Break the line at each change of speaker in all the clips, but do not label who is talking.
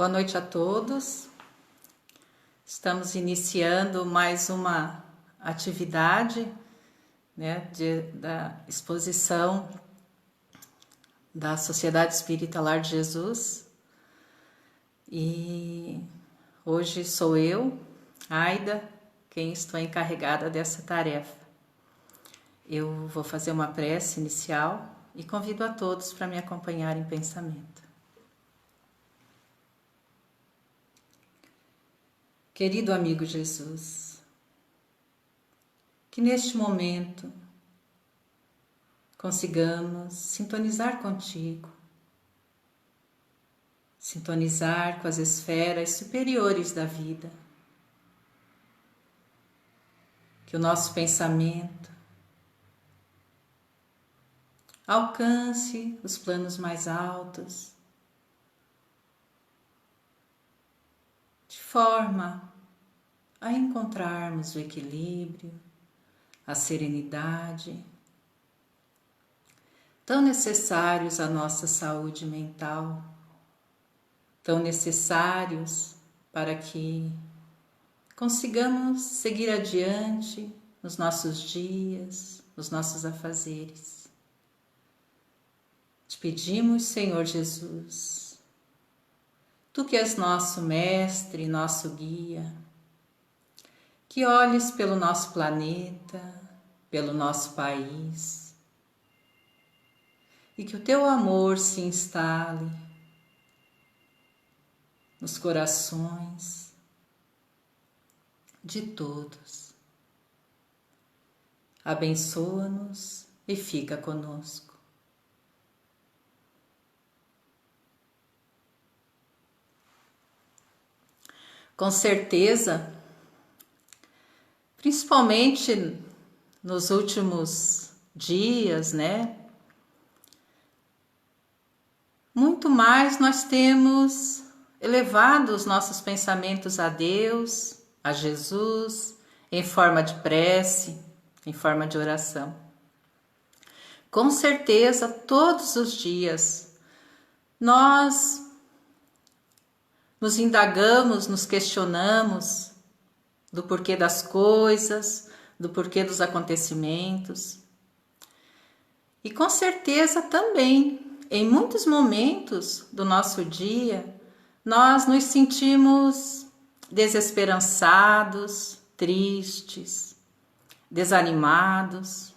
Boa noite a todos. Estamos iniciando mais uma atividade, da exposição da Sociedade Espírita Lar de Jesus. E hoje sou eu, Aida, quem estou encarregada dessa tarefa. Eu vou fazer uma prece inicial e convido a todos para me acompanhar em pensamento. Querido amigo Jesus, que neste momento consigamos sintonizar contigo, sintonizar com as esferas superiores da vida, que o nosso pensamento alcance os planos mais altos, de forma a encontrarmos o equilíbrio, a serenidade, tão necessários à nossa saúde mental, tão necessários para que consigamos seguir adiante nos nossos dias, nos nossos afazeres. Te pedimos, Senhor Jesus, Tu que és nosso mestre, nosso guia, que olhes pelo nosso planeta, pelo nosso país, e que o Teu amor se instale nos corações de todos. Abençoa-nos e fica conosco. Com certeza, principalmente nos últimos dias, muito mais nós temos elevado os nossos pensamentos a Deus, a Jesus, em forma de prece, em forma de oração. Com certeza, todos os dias, nós nos indagamos, nos questionamos do porquê das coisas, do porquê dos acontecimentos. E com certeza também, em muitos momentos do nosso dia, nós nos sentimos desesperançados, tristes, desanimados,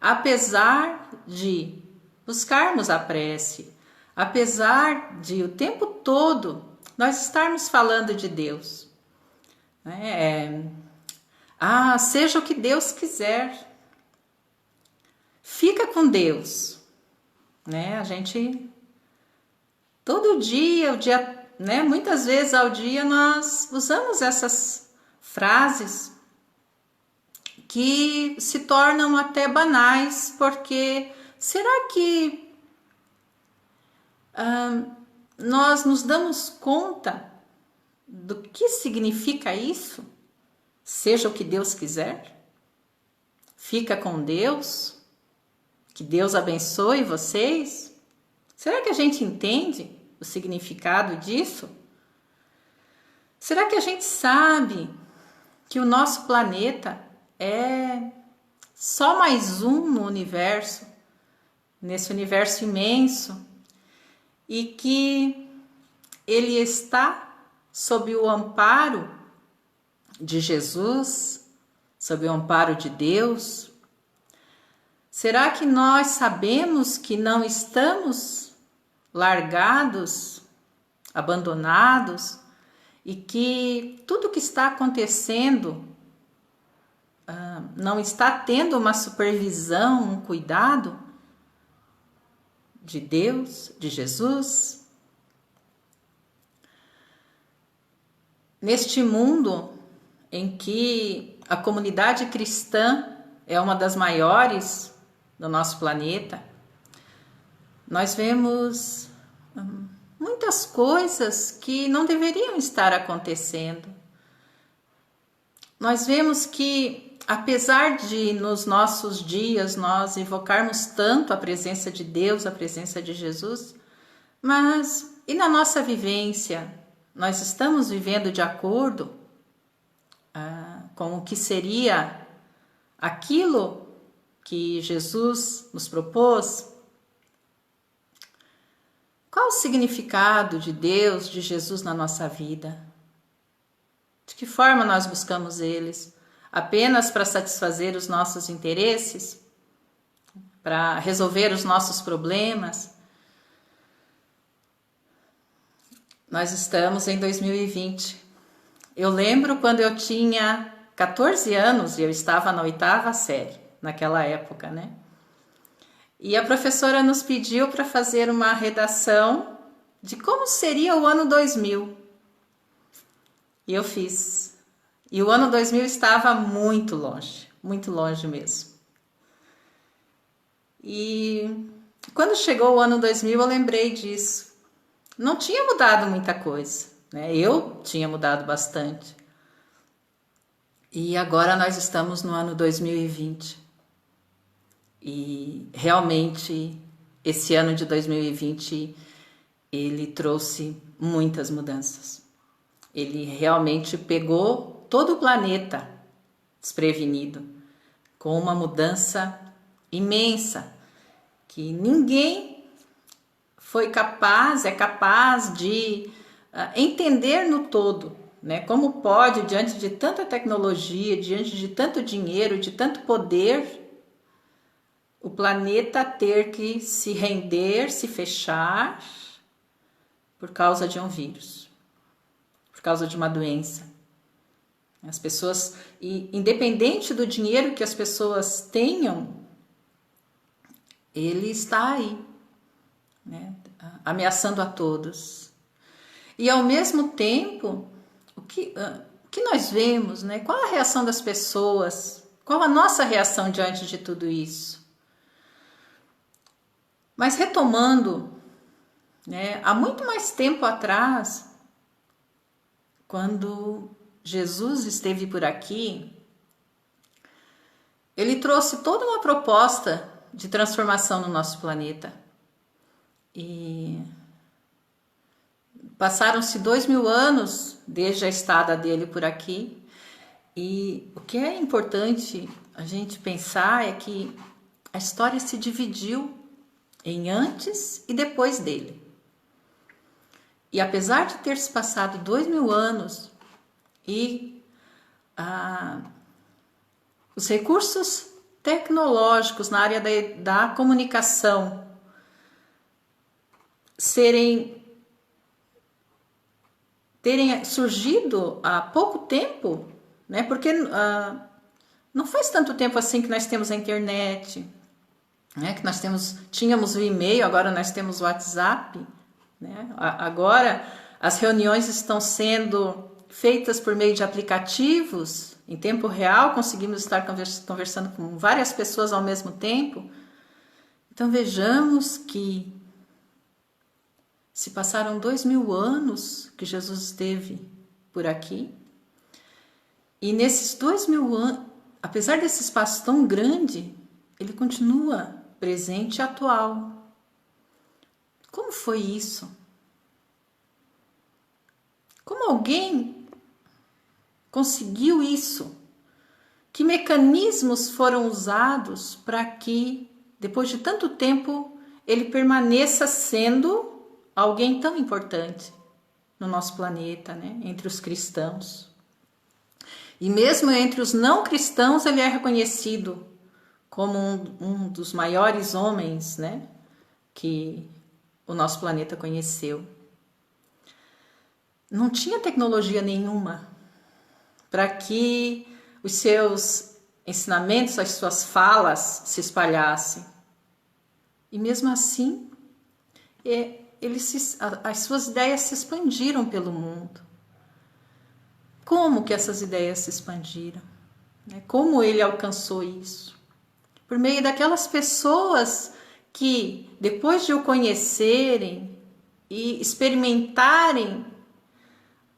apesar de buscarmos a prece, apesar de o tempo todo nós estarmos falando de Deus. Seja o que Deus quiser. Fica com Deus. A gente, todo dia, muitas vezes ao dia, nós usamos essas frases que se tornam até banais, porque será que nós nos damos conta do que significa isso? Seja o que Deus quiser? Fica com Deus? Que Deus abençoe vocês? Será que a gente entende o significado disso? Será que a gente sabe que o nosso planeta é só mais um no universo, nesse universo imenso, e que ele está sob o amparo de Jesus, sob o amparo de Deus? Será que nós sabemos que não estamos largados, abandonados, e que tudo que está acontecendo não está tendo uma supervisão, um cuidado de Deus, de Jesus? Neste mundo em que a comunidade cristã é uma das maiores do nosso planeta, nós vemos muitas coisas que não deveriam estar acontecendo. Nós vemos que, apesar de nos nossos dias nós invocarmos tanto a presença de Deus, a presença de Jesus, mas E na nossa vivência, nós estamos vivendo de acordo com o que seria aquilo que Jesus nos propôs? Qual o significado de Deus, de Jesus na nossa vida? De que forma nós buscamos eles? Apenas para satisfazer os nossos interesses? Para resolver os nossos problemas? Nós estamos em 2020. Eu lembro quando eu tinha 14 anos e eu estava na 8ª série, naquela época, né? E a professora nos pediu para fazer uma redação de como seria o ano 2000. E eu fiz. E o ano 2000 estava muito longe mesmo. E quando chegou o ano 2000, eu lembrei disso. Não tinha mudado muita coisa, né? Eu tinha mudado bastante. E agora nós estamos no ano 2020. E realmente esse ano de 2020 ele trouxe muitas mudanças. Ele realmente pegou todo o planeta desprevenido, com uma mudança imensa que ninguém é capaz de entender no todo, né? Como pode, diante de tanta tecnologia, diante de tanto dinheiro, de tanto poder, o planeta ter que se render, se fechar por causa de um vírus, por causa de uma doença. As pessoas, independente do dinheiro que as pessoas tenham, ele está aí, né? Ameaçando a todos. E ao mesmo tempo, o que nós vemos, né? Qual a reação das pessoas? Qual a nossa reação diante de tudo isso? Mas retomando, né, há muito mais tempo atrás, quando Jesus esteve por aqui, ele trouxe toda uma proposta de transformação no nosso planeta. E passaram-se 2000 anos desde a estada dele por aqui. E o que é importante a gente pensar é que a história se dividiu em antes e depois dele. E apesar de ter se passado 2000 anos e os recursos tecnológicos na área da comunicação terem surgido há pouco tempo, né? Porque não faz tanto tempo assim que nós temos a internet, né? Que nós tínhamos o e-mail, agora nós temos o WhatsApp, né? Agora as reuniões estão sendo feitas por meio de aplicativos em tempo real, conseguimos estar conversando com várias pessoas ao mesmo tempo. Então vejamos que se passaram 2000 anos que Jesus esteve por aqui, e nesses 2000 anos, apesar desse espaço tão grande, ele continua presente e atual. Como foi isso? Como alguém conseguiu isso? Que mecanismos foram usados para que, depois de tanto tempo, ele permaneça sendo alguém tão importante no nosso planeta, né? Entre os cristãos. E mesmo entre os não cristãos, ele é reconhecido como um dos maiores homens, né? Que o nosso planeta conheceu. Não tinha tecnologia nenhuma para que os seus ensinamentos, as suas falas se espalhassem. E mesmo assim, as suas ideias se expandiram pelo mundo. Como que essas ideias se expandiram? Como ele alcançou isso? Por meio daquelas pessoas que, depois de o conhecerem e experimentarem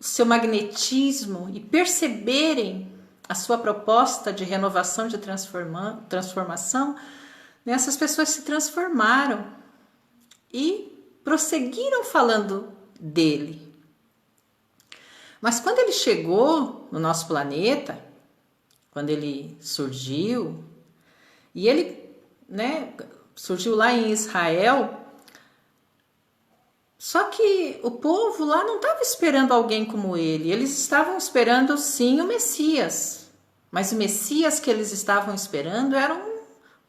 o seu magnetismo e perceberem a sua proposta de renovação, de transformação, essas pessoas se transformaram e prosseguiram falando dele. Mas quando ele chegou no nosso planeta, quando ele surgiu, e ele, né, surgiu lá em Israel, só que o povo lá não estava esperando alguém como ele, eles estavam esperando sim o Messias, mas o Messias que eles estavam esperando era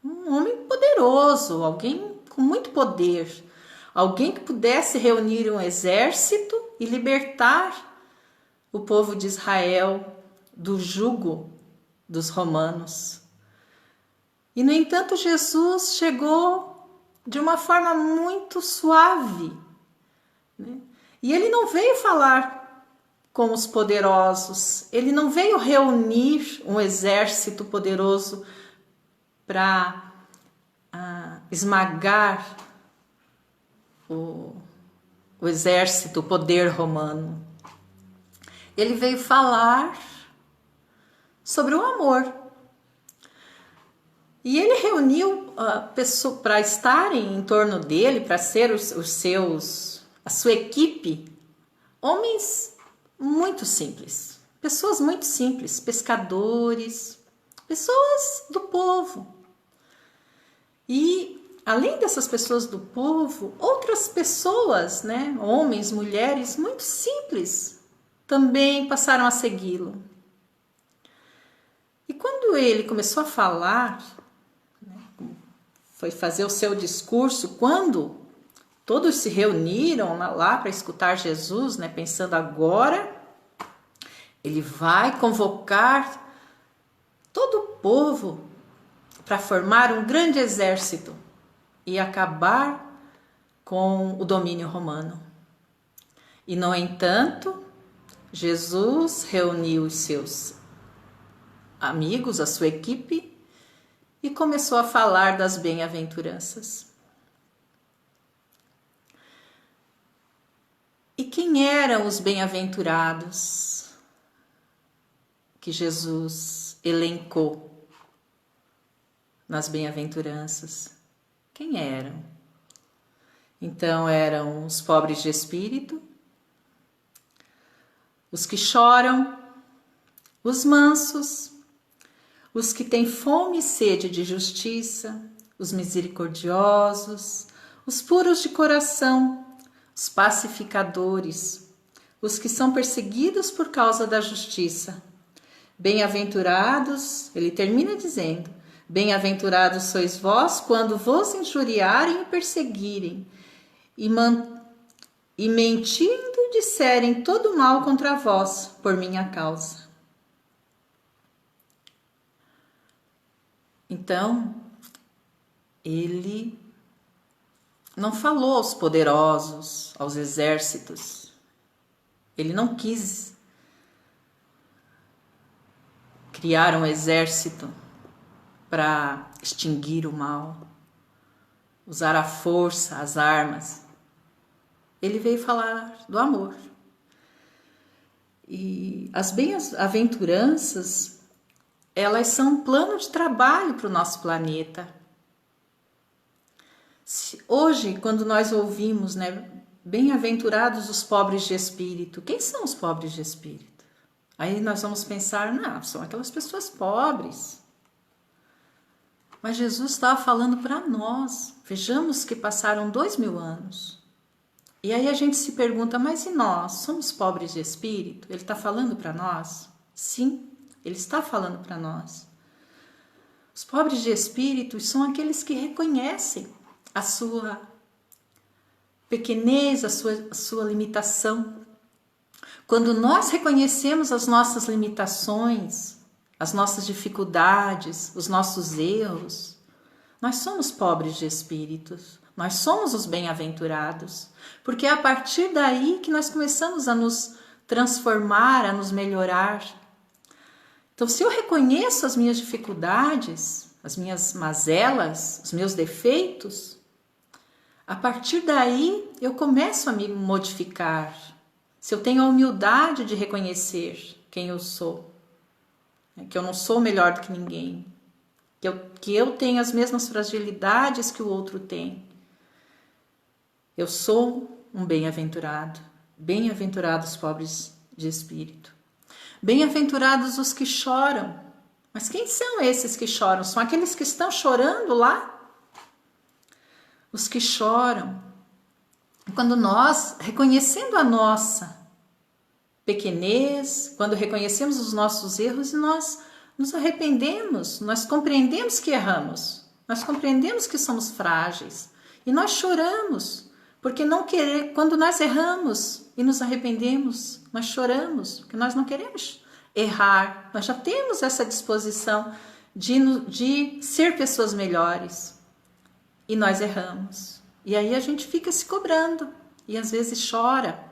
um homem poderoso, alguém com muito poder, alguém que pudesse reunir um exército e libertar o povo de Israel do jugo dos romanos. E, no entanto, Jesus chegou de uma forma muito suave, né? E ele não veio falar com os poderosos, ele não veio reunir um exército poderoso para esmagar o exército, o poder romano. Ele veio falar sobre o amor. E ele reuniu pessoas para estarem em torno dele, para ser a sua equipe, homens muito simples, pessoas muito simples, pescadores, pessoas do povo. E além dessas pessoas do povo, outras pessoas, né, homens, mulheres muito simples, também passaram a segui-lo. E quando ele começou a falar, né, foi fazer o seu discurso, quando todos se reuniram lá para escutar Jesus, né, pensando agora, ele vai convocar todo o povo para formar um grande exército e acabar com o domínio romano. E, no entanto, Jesus reuniu os seus amigos, a sua equipe, e começou a falar das bem-aventuranças. E quem eram os bem-aventurados que Jesus elencou nas bem-aventuranças? Quem eram? Então eram os pobres de espírito, os que choram, os mansos, os que têm fome e sede de justiça, os misericordiosos, os puros de coração, os pacificadores, os que são perseguidos por causa da justiça. Bem-aventurados, ele termina dizendo, bem-aventurados sois vós quando vos injuriarem e perseguirem, e mentindo disserem todo mal contra vós por minha causa. Então, ele não falou aos poderosos, aos exércitos. Ele não quis criar um exército para extinguir o mal, usar a força, as armas. Ele veio falar do amor. E as bem-aventuranças, elas são um plano de trabalho para o nosso planeta. Hoje, quando nós ouvimos, né, bem-aventurados os pobres de espírito, quem são os pobres de espírito? Aí nós vamos pensar, não, são aquelas pessoas pobres. Mas Jesus estava falando para nós. Vejamos que passaram 2000 anos. E aí a gente se pergunta, mas e nós? Somos pobres de espírito? Ele está falando para nós? Sim, ele está falando para nós. Os pobres de espírito são aqueles que reconhecem a sua pequenez, a sua limitação. Quando nós reconhecemos as nossas limitações, as nossas dificuldades, os nossos erros, nós somos pobres de espíritos, nós somos os bem-aventurados, porque é a partir daí que nós começamos a nos transformar, a nos melhorar. Então, se eu reconheço as minhas dificuldades, as minhas mazelas, os meus defeitos, a partir daí eu começo a me modificar. Se eu tenho a humildade de reconhecer quem eu sou, que eu não sou melhor do que ninguém, que eu tenho as mesmas fragilidades que o outro tem, eu sou um bem-aventurado. Bem-aventurados os pobres de espírito. Bem-aventurados os que choram. Mas quem são esses que choram? São aqueles que estão chorando lá? Os que choram. Quando nós, reconhecendo a nossa pequenez, quando reconhecemos os nossos erros e nós nos arrependemos, nós compreendemos que erramos, nós compreendemos que somos frágeis e nós choramos, porque não querer, quando nós erramos e nos arrependemos, nós choramos, porque nós não queremos errar, nós já temos essa disposição de ser pessoas melhores e nós erramos. E aí a gente fica se cobrando e às vezes chora.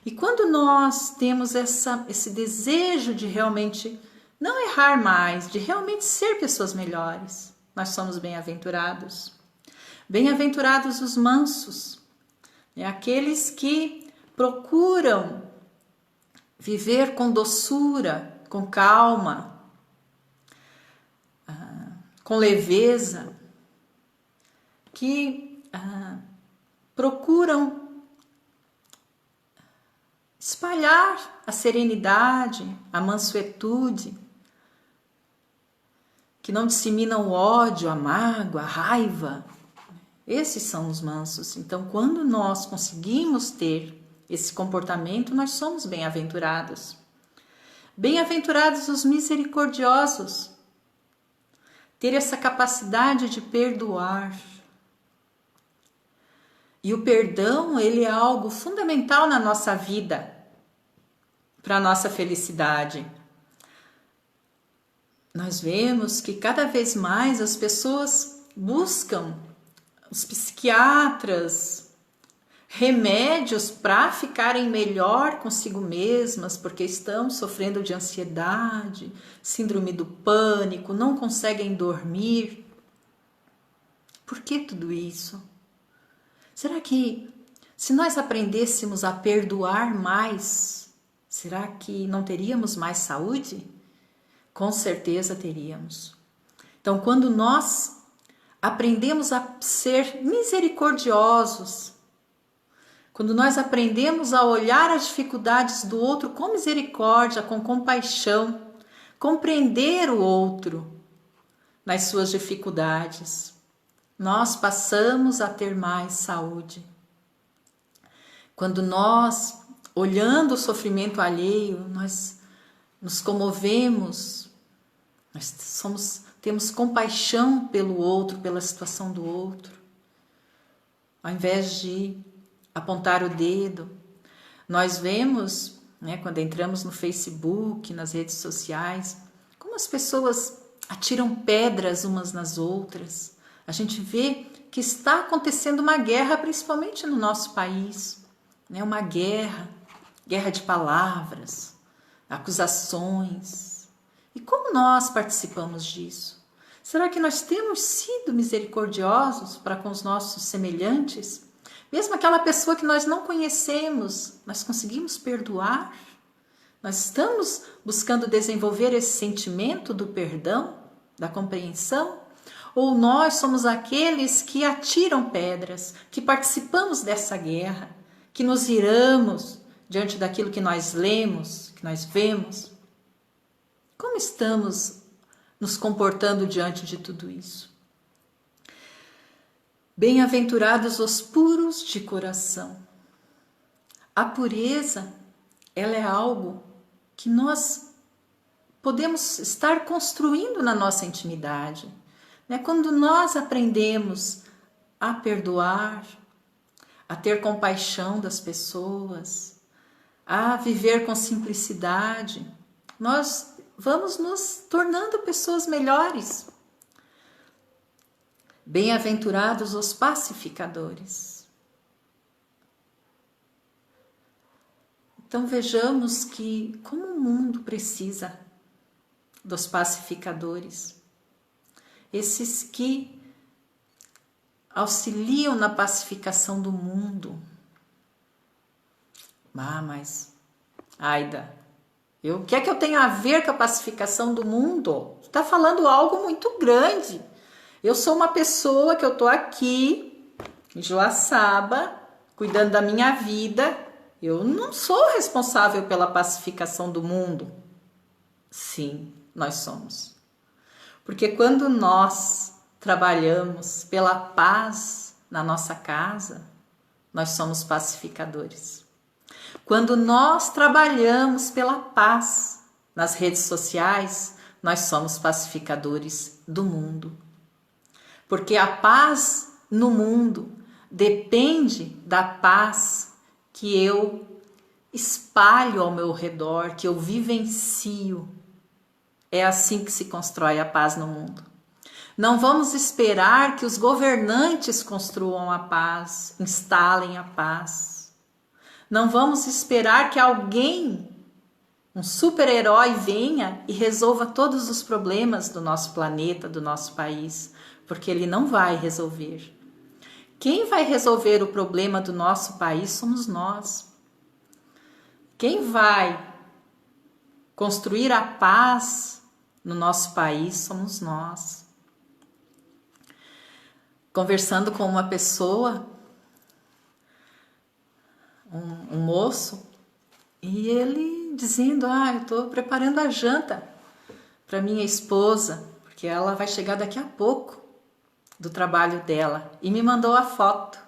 E quando nós temos esse desejo de realmente não errar mais, de realmente ser pessoas melhores, nós somos bem-aventurados. Bem-aventurados os mansos, aqueles que procuram viver com doçura, com calma, com leveza, que procuram espalhar a serenidade, a mansuetude, que não disseminam o ódio, a mágoa, a raiva. Esses são os mansos. Então, quando nós conseguimos ter esse comportamento, nós somos bem-aventurados. Bem-aventurados os misericordiosos. Ter essa capacidade de perdoar. E o perdão, ele é algo fundamental na nossa vida, para a nossa felicidade. Nós vemos que cada vez mais as pessoas buscam, os psiquiatras, remédios para ficarem melhor consigo mesmas, porque estão sofrendo de ansiedade, síndrome do pânico, não conseguem dormir. Por que tudo isso? Será que se nós aprendêssemos a perdoar mais, será que não teríamos mais saúde? Com certeza teríamos. Então, quando nós aprendemos a ser misericordiosos, quando nós aprendemos a olhar as dificuldades do outro com misericórdia, com compaixão, compreender o outro nas suas dificuldades, nós passamos a ter mais saúde. Quando nós, olhando o sofrimento alheio, nós nos comovemos, temos compaixão pelo outro, pela situação do outro, ao invés de apontar o dedo. Nós vemos, quando entramos no Facebook, nas redes sociais, como as pessoas atiram pedras umas nas outras. A gente vê que está acontecendo uma guerra, principalmente no nosso país, uma guerra de palavras, acusações. E como nós participamos disso? Será que nós temos sido misericordiosos para com os nossos semelhantes? Mesmo aquela pessoa que nós não conhecemos, nós conseguimos perdoar? Nós estamos buscando desenvolver esse sentimento do perdão, da compreensão? Ou nós somos aqueles que atiram pedras, que participamos dessa guerra, que nos iramos diante daquilo que nós lemos, que nós vemos? Como estamos nos comportando diante de tudo isso? Bem-aventurados os puros de coração. A pureza, ela é algo que nós podemos estar construindo na nossa intimidade. Quando nós aprendemos a perdoar, a ter compaixão das pessoas, a viver com simplicidade, nós vamos nos tornando pessoas melhores. Bem-aventurados os pacificadores. Então vejamos que como o mundo precisa dos pacificadores. Esses que auxiliam na pacificação do mundo. Mas, Aida, o que é que eu tenho a ver com a pacificação do mundo? Você está falando algo muito grande. Eu sou uma pessoa que eu estou aqui, em Joaçaba, cuidando da minha vida, Eu não sou responsável pela pacificação do mundo. Sim, nós somos. Porque quando nós trabalhamos pela paz na nossa casa, nós somos pacificadores. Quando nós trabalhamos pela paz nas redes sociais, nós somos pacificadores do mundo. Porque a paz no mundo depende da paz que eu espalho ao meu redor, que eu vivencio. É assim que se constrói a paz no mundo. Não vamos esperar que os governantes construam a paz, instalem a paz. Não vamos esperar que alguém, um super-herói, venha e resolva todos os problemas do nosso planeta, do nosso país, porque ele não vai resolver. Quem vai resolver o problema do nosso país somos nós. Quem vai construir a paz no nosso país somos nós. Conversando com uma pessoa, um moço, e ele dizendo: eu estou preparando a janta para minha esposa, porque ela vai chegar daqui a pouco do trabalho dela, e me mandou a foto.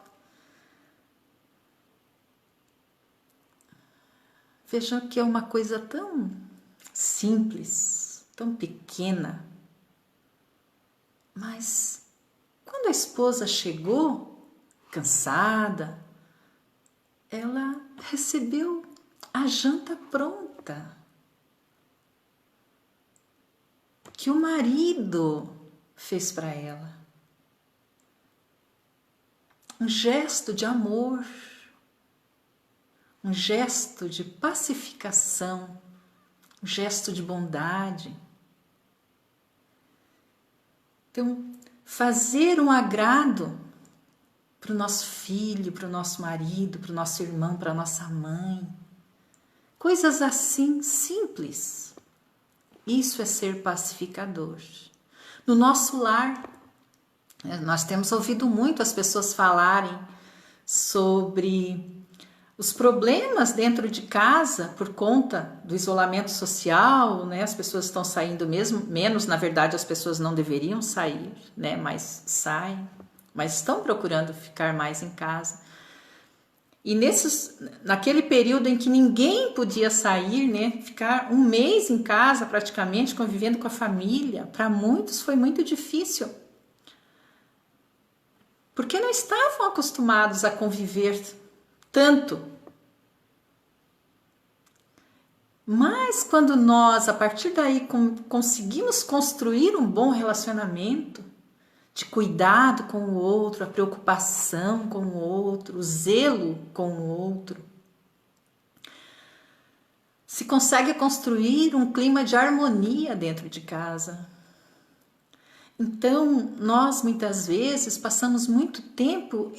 Vejam que é uma coisa tão simples, tão pequena, mas quando a esposa chegou, cansada, ela recebeu a janta pronta, que o marido fez para ela. Um gesto de amor, um gesto de pacificação, um gesto de bondade. Então, fazer um agrado para o nosso filho, para o nosso marido, para o nosso irmão, para a nossa mãe. Coisas assim simples. Isso é ser pacificador. No nosso lar, nós temos ouvido muito as pessoas falarem sobre os problemas dentro de casa por conta do isolamento social, né? As pessoas estão saindo menos, na verdade as pessoas não deveriam sair, né? Mas saem, mas estão procurando ficar mais em casa. E naquele período em que ninguém podia sair, né? Ficar um mês em casa praticamente, convivendo com a família, para muitos foi muito difícil. Porque não estavam acostumados a conviver tanto. Mas quando nós, a partir daí, conseguimos construir um bom relacionamento, de cuidado com o outro, a preocupação com o outro, o zelo com o outro, se consegue construir um clima de harmonia dentro de casa. Então, nós muitas vezes passamos muito tempo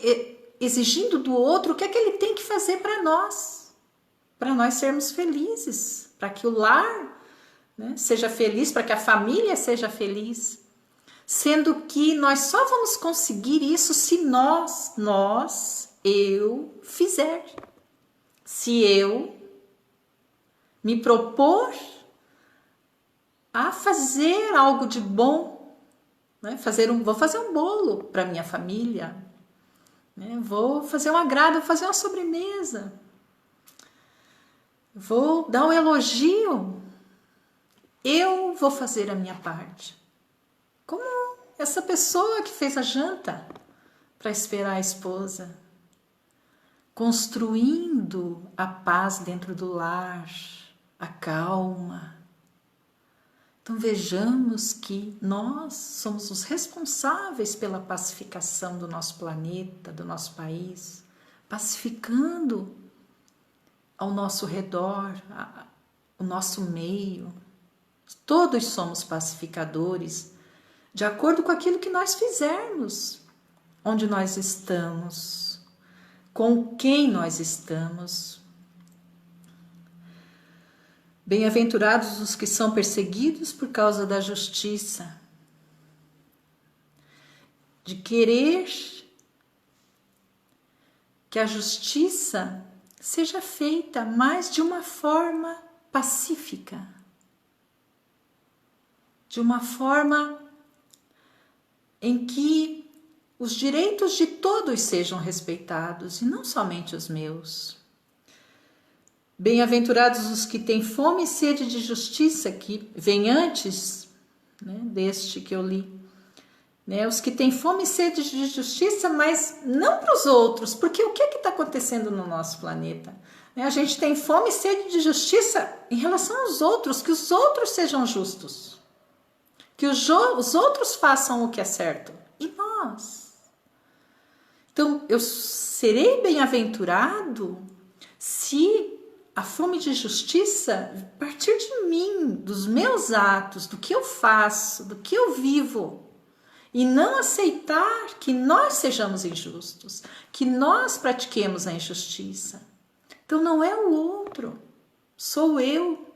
exigindo do outro o que é que ele tem que fazer para nós sermos felizes, para que o lar, né, seja feliz, para que a família seja feliz. Sendo que nós só vamos conseguir isso se eu fizer. Se eu me propor a fazer algo de bom, né? Vou fazer um bolo para minha família, né? Vou fazer um agrado, vou fazer uma sobremesa, vou dar um elogio, eu vou fazer a minha parte. Como essa pessoa que fez a janta para esperar a esposa, construindo a paz dentro do lar, a calma. Então vejamos que nós somos os responsáveis pela pacificação do nosso planeta, do nosso país, pacificando ao nosso redor, o nosso meio. Todos somos pacificadores, de acordo com aquilo que nós fizermos, onde nós estamos, com quem nós estamos. Bem-aventurados os que são perseguidos por causa da justiça, de querer que a justiça seja feita, mas de uma forma pacífica, de uma forma em que os direitos de todos sejam respeitados e não somente os meus. Bem-aventurados os que têm fome e sede de justiça, que vem antes, né, deste que eu li. Né, os que têm fome e sede de justiça, mas não para os outros, porque o que está acontecendo no nosso planeta? Né, a gente tem fome e sede de justiça em relação aos outros, que os outros sejam justos, que os outros façam o que é certo, e nós? Então, eu serei bem-aventurado se a fome de justiça partir de mim, dos meus atos, do que eu faço, do que eu vivo, e não aceitar que nós sejamos injustos, que nós pratiquemos a injustiça. Então não é o outro, sou eu.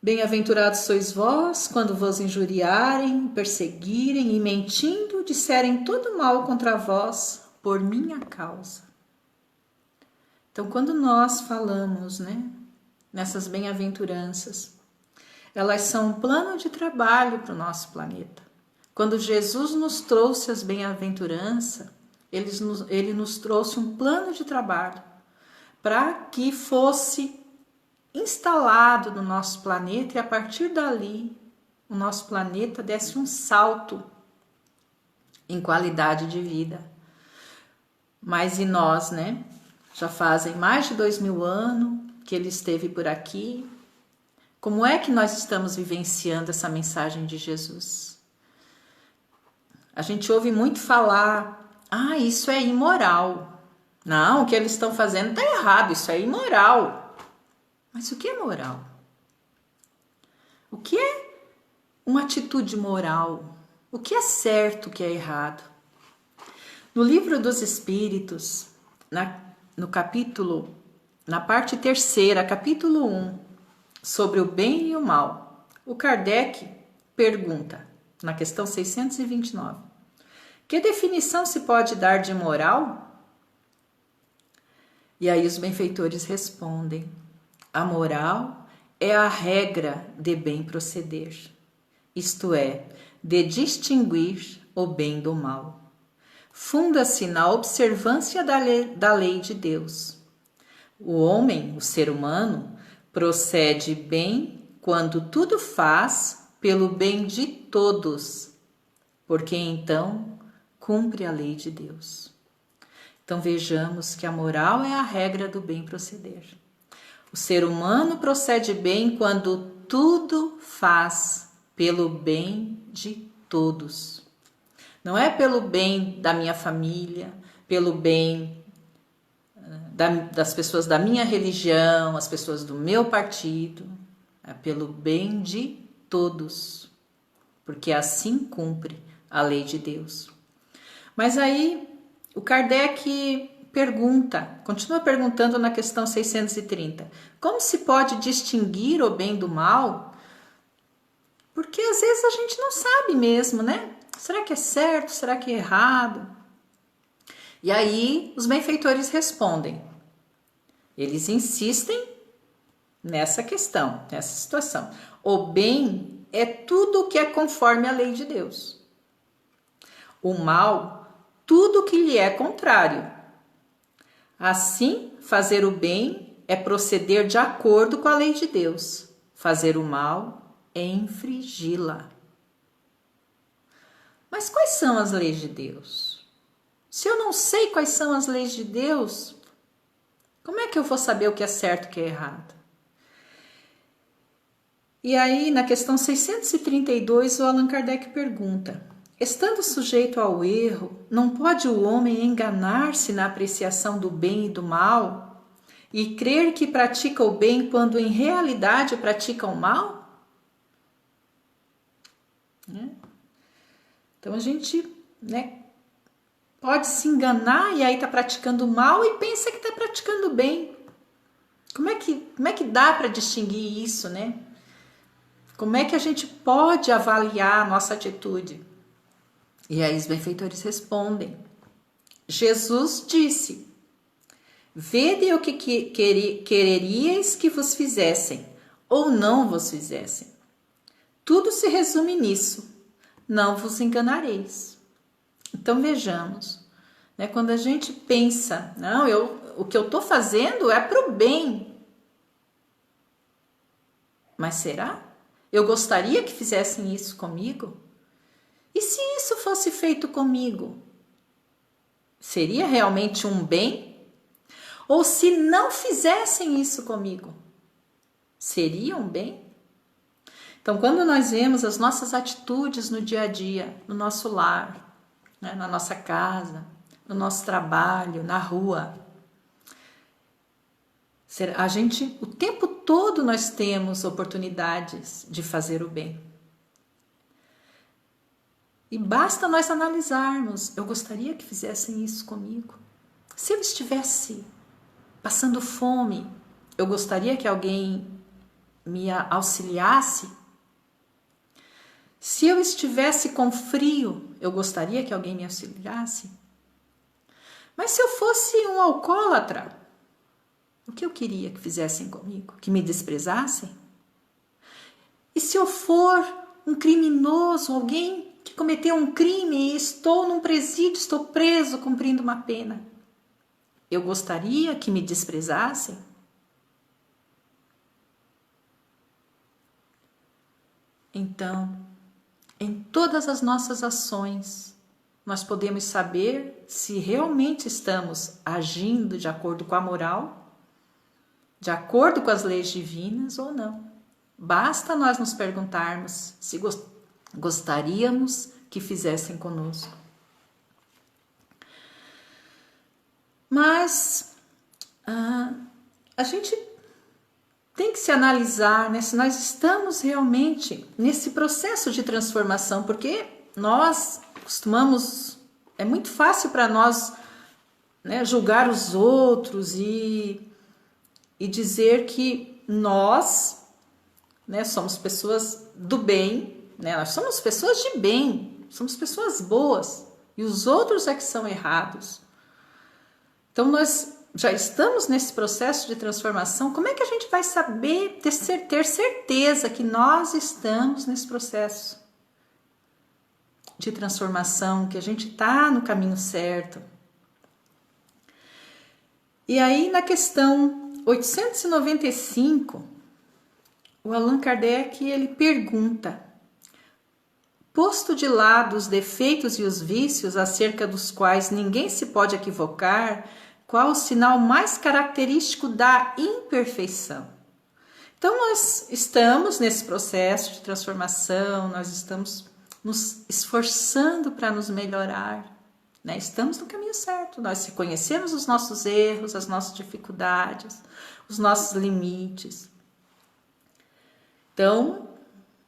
Bem-aventurados sois vós, quando vos injuriarem, perseguirem e mentindo, disserem todo mal contra vós, por minha causa. Então, quando nós falamos, né, nessas bem-aventuranças, elas são um plano de trabalho para o nosso planeta. Quando Jesus nos trouxe as bem-aventuranças, ele nos trouxe um plano de trabalho para que fosse instalado no nosso planeta e a partir dali o nosso planeta desse um salto em qualidade de vida. Mas e nós, né? Já fazem mais de 2000 anos que ele esteve por aqui. Como é que nós estamos vivenciando essa mensagem de Jesus? A gente ouve muito falar, isso é imoral. Não, o que eles estão fazendo está errado, isso é imoral. Mas o que é moral? O que é uma atitude moral? O que é certo, o que é errado? No livro dos Espíritos, na parte 3ª, capítulo 1, sobre o bem e o mal, o Kardec pergunta, na questão 629, que definição se pode dar de moral? E aí os benfeitores respondem, a moral é a regra de bem proceder, isto é, de distinguir o bem do mal. Funda-se na observância da lei de Deus. O homem, o ser humano, procede bem quando tudo faz pelo bem de todos, porque então cumpre a lei de Deus. Então vejamos que a moral é a regra do bem proceder. O ser humano procede bem quando tudo faz pelo bem de todos. Não é pelo bem da minha família, pelo bem das pessoas da minha religião, as pessoas do meu partido, é pelo bem de todos, porque assim cumpre a lei de Deus. Mas aí o Kardec continua perguntando na questão 630, como se pode distinguir o bem do mal? Porque às vezes a gente não sabe mesmo, né? Será que é certo? Será que é errado? E aí os benfeitores respondem. Eles insistem nessa questão, nessa situação. O bem é tudo o que é conforme a lei de Deus. O mal, tudo o que lhe é contrário. Assim, fazer o bem é proceder de acordo com a lei de Deus. Fazer o mal é infringi-la. Mas quais são as leis de Deus? Se eu não sei quais são as leis de Deus, como é que eu vou saber o que é certo e o que é errado? E aí, na questão 632, o Allan Kardec pergunta, estando sujeito ao erro, não pode o homem enganar-se na apreciação do bem e do mal e crer que pratica o bem quando em realidade pratica o mal? Então a gente, pode se enganar e aí está praticando o mal e pensa que está praticando o bem. Como é que dá para distinguir isso, né? Como é que a gente pode avaliar a nossa atitude? E aí os benfeitores respondem. Jesus disse: vede o que quereríeis que vos fizessem, ou não vos fizessem. Tudo se resume nisso: não vos enganareis. Então vejamos, né, quando a gente pensa, não, o que eu estou fazendo é para o bem. Mas será? Eu gostaria que fizessem isso comigo? E se isso fosse feito comigo? Seria realmente um bem? Ou se não fizessem isso comigo, seria um bem? Então, quando nós vemos as nossas atitudes no dia a dia, no nosso lar, né, na nossa casa, no nosso trabalho, na rua, a gente, o tempo todo nós temos oportunidades de fazer o bem. E basta nós analisarmos: eu gostaria que fizessem isso comigo. Se eu estivesse passando fome, eu gostaria que alguém me auxiliasse. Se eu estivesse com frio, eu gostaria que alguém me auxiliasse. Mas se eu fosse um alcoólatra, o que eu queria que fizessem comigo? Que me desprezassem? E se eu for um criminoso, alguém que cometeu um crime e estou num presídio, estou preso cumprindo uma pena, eu gostaria que me desprezassem? Então, em todas as nossas ações, nós podemos saber se realmente estamos agindo de acordo com a moral, de acordo com as leis divinas ou não. Basta nós nos perguntarmos se gostaríamos que fizessem conosco. Mas a gente tem que se analisar, né, se nós estamos realmente nesse processo de transformação, porque nós costumamos, é muito fácil para nós, né, julgar os outros e dizer que nós, né, somos pessoas do bem, né, nós somos pessoas de bem, somos pessoas boas, e os outros é que são errados. Então nós já estamos nesse processo de transformação. Como é que a gente vai saber, ter certeza que nós estamos nesse processo de transformação, que a gente está no caminho certo? E aí, na questão 895, o Allan Kardec ele pergunta: posto de lado os defeitos e os vícios acerca dos quais ninguém se pode equivocar, qual o sinal mais característico da imperfeição? Então, nós estamos nesse processo de transformação, nós estamos nos esforçando para nos melhorar, né? Estamos no caminho certo, nós reconhecemos os nossos erros, as nossas dificuldades, os nossos limites. Então,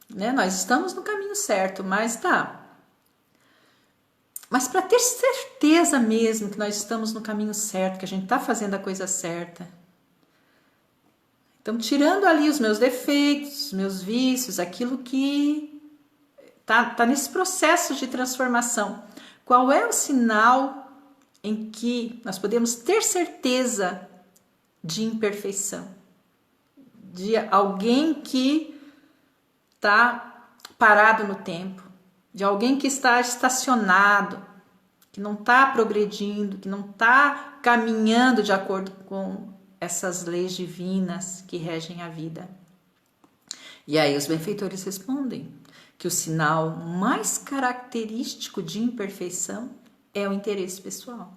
né, nós estamos no caminho certo, mas para ter certeza mesmo que nós estamos no caminho certo, que a gente está fazendo a coisa certa, então tirando ali os meus defeitos, os meus vícios, aquilo que tá nesse processo de transformação, qual é o sinal em que nós podemos ter certeza de imperfeição? De alguém que está parado no tempo, de alguém que está estacionado, que não está progredindo, que não está caminhando de acordo com essas leis divinas que regem a vida. E aí os benfeitores respondem que o sinal mais característico de imperfeição é o interesse pessoal.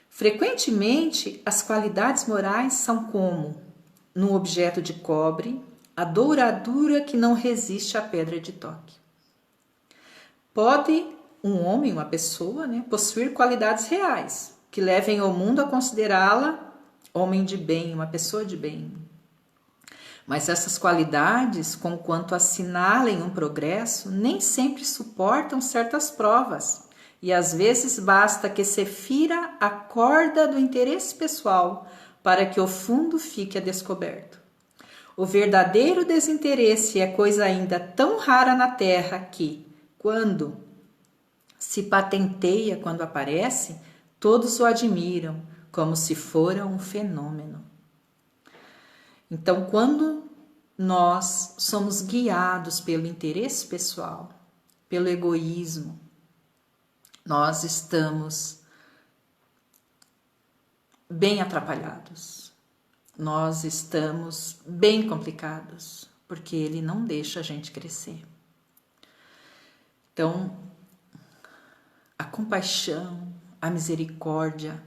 Frequentemente, as qualidades morais são como, num objeto de cobre, a douradura que não resiste à pedra de toque. Pode um homem, uma pessoa, né, possuir qualidades reais, que levem o mundo a considerá-la homem de bem, uma pessoa de bem. Mas essas qualidades, conquanto assinalem um progresso, nem sempre suportam certas provas, e às vezes basta que se fira a corda do interesse pessoal para que o fundo fique a descoberto. O verdadeiro desinteresse é coisa ainda tão rara na terra que, quando se patenteia quando aparece, todos o admiram, como se fora um fenômeno. Então, quando nós somos guiados pelo interesse pessoal, pelo egoísmo, nós estamos bem atrapalhados, nós estamos bem complicados, porque ele não deixa a gente crescer. Então, a compaixão, a misericórdia,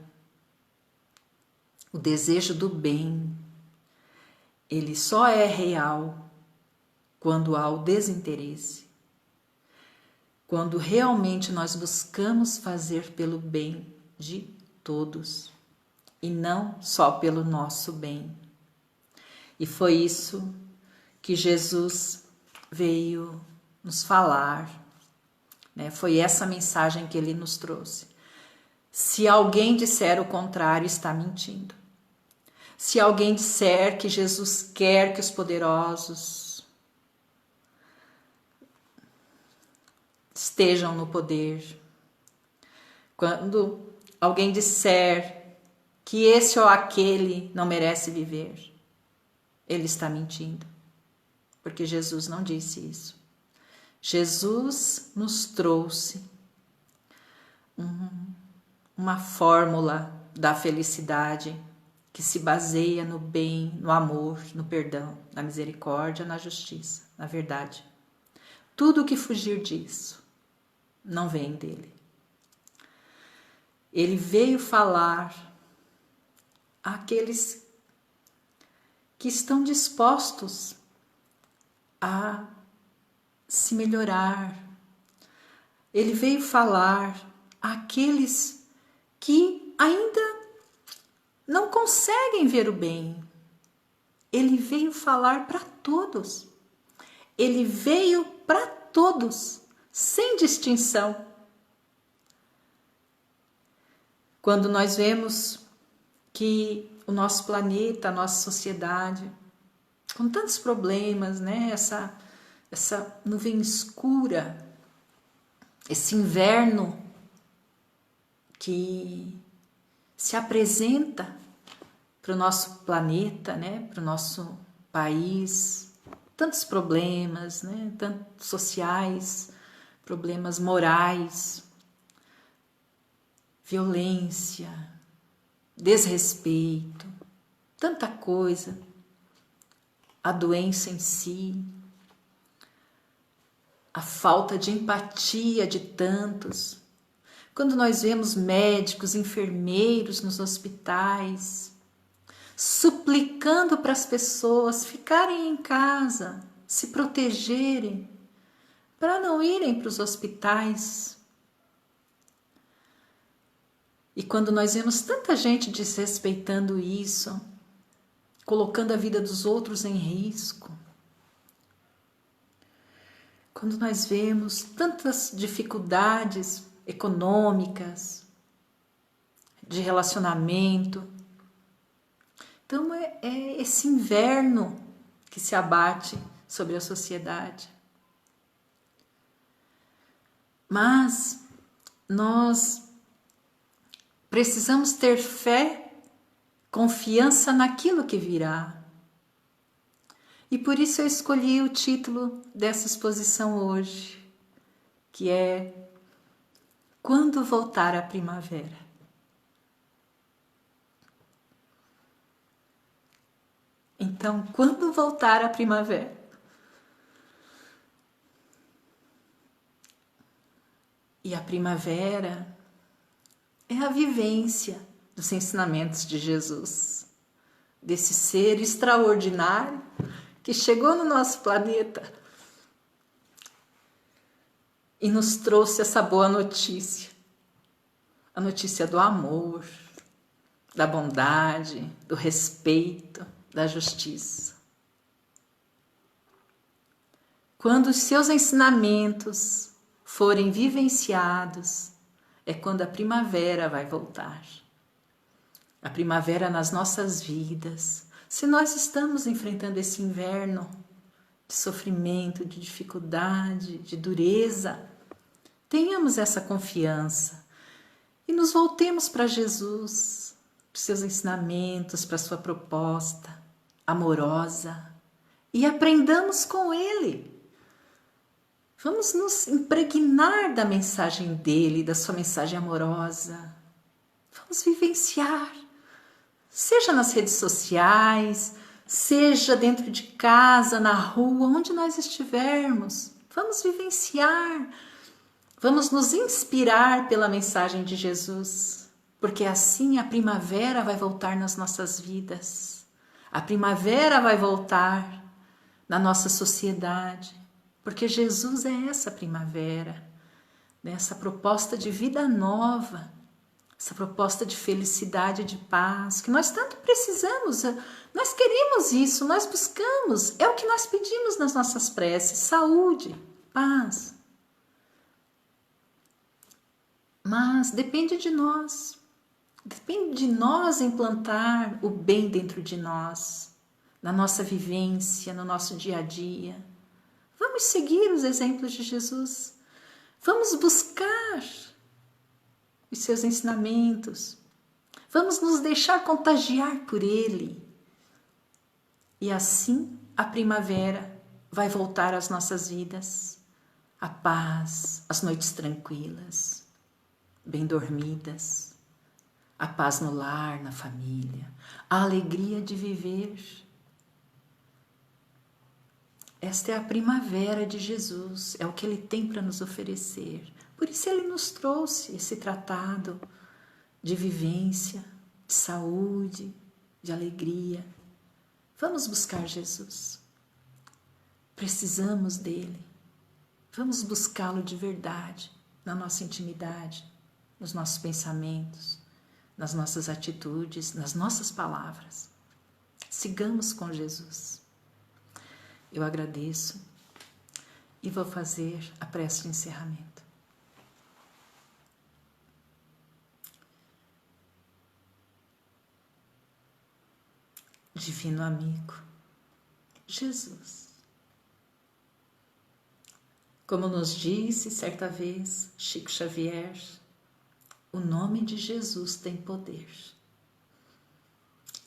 o desejo do bem, ele só é real quando há o desinteresse, quando realmente nós buscamos fazer pelo bem de todos e não só pelo nosso bem. E foi isso que Jesus veio nos falar, né? Foi essa mensagem que ele nos trouxe. Se alguém disser o contrário, está mentindo. Se alguém disser que Jesus quer que os poderosos estejam no poder, quando alguém disser que esse ou aquele não merece viver, ele está mentindo, porque Jesus não disse isso. Jesus nos trouxe uma fórmula da felicidade que se baseia no bem, no amor, no perdão, na misericórdia, na justiça, na verdade. Tudo que fugir disso não vem dele. Ele veio falar àqueles que estão dispostos a se melhorar. Ele veio falar àqueles que ainda não conseguem ver o bem. Ele veio falar para todos. Ele veio para todos, sem distinção. Quando nós vemos que o nosso planeta, a nossa sociedade, com tantos problemas, né? Essa nuvem escura, esse inverno que se apresenta para o nosso planeta, né? Para o nosso país, tantos problemas, né? Tanto sociais, problemas morais, violência, desrespeito, tanta coisa, a doença em si, a falta de empatia de tantos. Quando nós vemos médicos, enfermeiros nos hospitais, suplicando para as pessoas ficarem em casa, se protegerem, para não irem para os hospitais. E quando nós vemos tanta gente desrespeitando isso, colocando a vida dos outros em risco, quando nós vemos tantas dificuldades econômicas, de relacionamento, então é esse inverno que se abate sobre a sociedade. Mas nós precisamos ter fé, confiança naquilo que virá. E por isso eu escolhi o título dessa exposição hoje, que é Quando Voltar a Primavera. Então, quando voltar a primavera? E a primavera é a vivência dos ensinamentos de Jesus, desse ser extraordinário que chegou no nosso planeta e nos trouxe essa boa notícia, a notícia do amor, da bondade, do respeito, da justiça. Quando os seus ensinamentos forem vivenciados, é quando a primavera vai voltar. A primavera nas nossas vidas. Se nós estamos enfrentando esse inverno de sofrimento, de dificuldade, de dureza, Tenhamos essa confiança e nos voltemos para Jesus, para os seus ensinamentos, para a sua proposta amorosa e aprendamos com Ele. Vamos nos impregnar da mensagem dele, da sua mensagem amorosa. Vamos vivenciar, seja nas redes sociais, seja dentro de casa, na rua, onde nós estivermos. Vamos vivenciar, vamos nos inspirar pela mensagem de Jesus, porque assim a primavera vai voltar nas nossas vidas. A primavera vai voltar na nossa sociedade, porque Jesus é essa primavera, né? Essa proposta de vida nova, essa proposta de felicidade, de paz, que nós tanto precisamos. Nós queremos isso, nós buscamos, é o que nós pedimos nas nossas preces: saúde, paz. Mas depende de nós implantar o bem dentro de nós, na nossa vivência, no nosso dia a dia. Vamos seguir os exemplos de Jesus, vamos buscar os seus ensinamentos, vamos nos deixar contagiar por Ele. E assim a primavera vai voltar às nossas vidas, a paz, as noites tranquilas, bem dormidas, a paz no lar, na família, a alegria de viver. Esta é a primavera de Jesus, é o que Ele tem para nos oferecer. Por isso Ele nos trouxe esse tratado de vivência, de saúde, de alegria. Vamos buscar Jesus. Precisamos dele. Vamos buscá-lo de verdade, na nossa intimidade, nos nossos pensamentos, nas nossas atitudes, nas nossas palavras. Sigamos com Jesus. Eu agradeço e vou fazer a prece de encerramento. Divino amigo, Jesus. Como nos disse certa vez Chico Xavier, o nome de Jesus tem poder.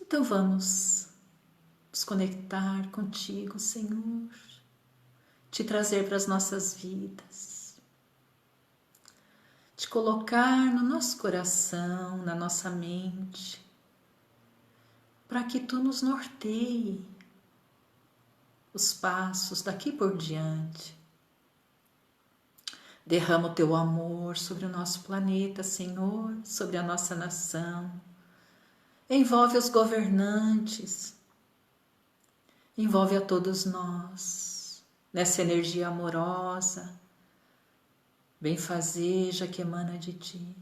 Então vamos nos conectar contigo, Senhor, te trazer para as nossas vidas, te colocar no nosso coração, na nossa mente, para que tu nos norteie os passos daqui por diante. Derrama o teu amor sobre o nosso planeta, Senhor, sobre a nossa nação. Envolve os governantes, envolve a todos nós, nessa energia amorosa, benfazeja que emana de ti.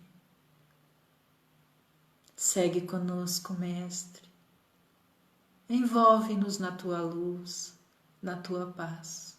Segue conosco, Mestre. Envolve-nos na tua luz, na tua paz.